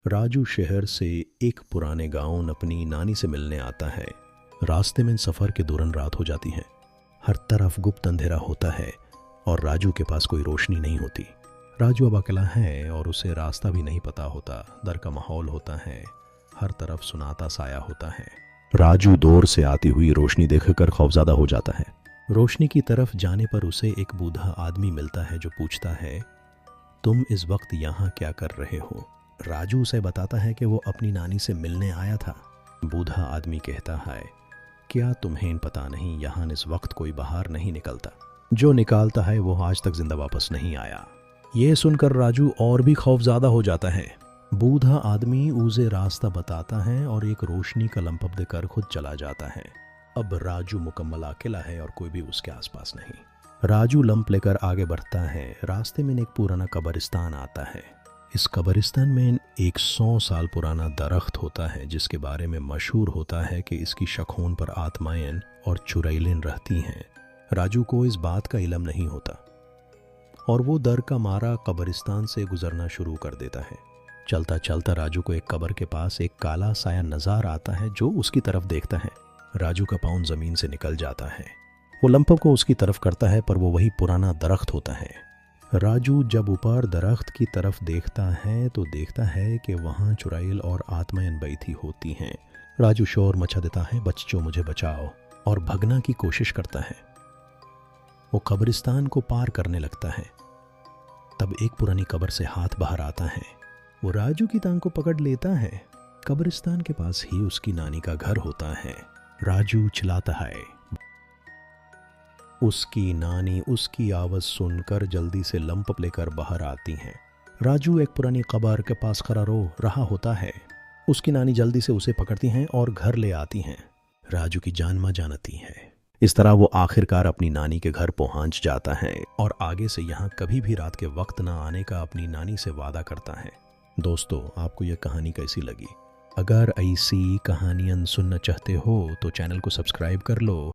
राजू शहर से एक पुराने गांव अपनी नानी से मिलने आता है। रास्ते में सफ़र के दौरान रात हो जाती है। हर तरफ गुप्त अंधेरा होता है और राजू के पास कोई रोशनी नहीं होती। राजू अब अकेला है और उसे रास्ता भी नहीं पता होता। डर का माहौल होता है, हर तरफ सुनाता साया होता है। राजू दूर से आती हुई रोशनी देखकर खौफज़दा हो जाता है। रोशनी की तरफ जाने पर उसे एक बूढ़ा आदमी मिलता है जो पूछता है, तुम इस वक्त यहाँ क्या कर रहे हो? राजू उसे बताता है कि वो अपनी नानी से मिलने आया था। बूढ़ा आदमी कहता है, क्या तुम्हें पता नहीं यहाँ इस वक्त कोई बाहर नहीं निकलता, जो निकालता है वो आज तक जिंदा वापस नहीं आया। ये सुनकर राजू और भी खौफज़दा हो जाता है। बूढ़ा आदमी उसे रास्ता बताता है और एक रोशनी का लंपट देकर खुद चला जाता है। अब राजू मुकम्मल अकेला है और कोई भी उसके आसपास नहीं। राजू लंप लेकर आगे बढ़ता है। रास्ते में एक पुराना कब्रिस्तान आता है। इस कब्रिस्तान में एक 100 साल पुराना दरख्त होता है जिसके बारे में मशहूर होता है कि इसकी शखून पर आत्माएं और चुड़ैलें रहती हैं। राजू को इस बात का इल्म नहीं होता और वो डर का मारा कब्रिस्तान से गुजरना शुरू कर देता है। चलता चलता राजू को एक कब्र के पास एक काला साया नजर आता है जो उसकी तरफ देखता है। राजू का पाँव जमीन से निकल जाता है। वो लंपट को उसकी तरफ करता है पर वो वही पुराना दरख्त होता है। राजू जब ऊपर दरख्त की तरफ देखता है तो देखता है कि वहाँ चुड़ैल और आत्माएं बैठी होती हैं। राजू शोर मचा देता है, बच्चों मुझे बचाओ, और भगना की कोशिश करता है। वो कब्रिस्तान को पार करने लगता है। तब एक पुरानी कब्र से हाथ बाहर आता है। वो राजू की टांग को पकड़ लेता है। कब्रिस्तान के पास ही उसकी नानी का घर होता है। राजू चिल्लाता है। उसकी नानी उसकी आवाज़ सुनकर जल्दी से लंपट लेकर बाहर आती हैं। राजू एक पुरानी कब्र के पास खड़ा रो रहा होता है। उसकी नानी जल्दी से उसे पकड़ती हैं और घर ले आती हैं। राजू की जान मां जानती है। इस तरह वो आखिरकार अपनी नानी के घर पहुंच जाता है और आगे से यहाँ कभी भी रात के वक्त ना आने का अपनी नानी से वादा करता है। दोस्तों, आपको यह कहानी कैसी लगी? अगर ऐसी कहानियाँ सुनना चाहते हो तो चैनल को सब्सक्राइब कर लो।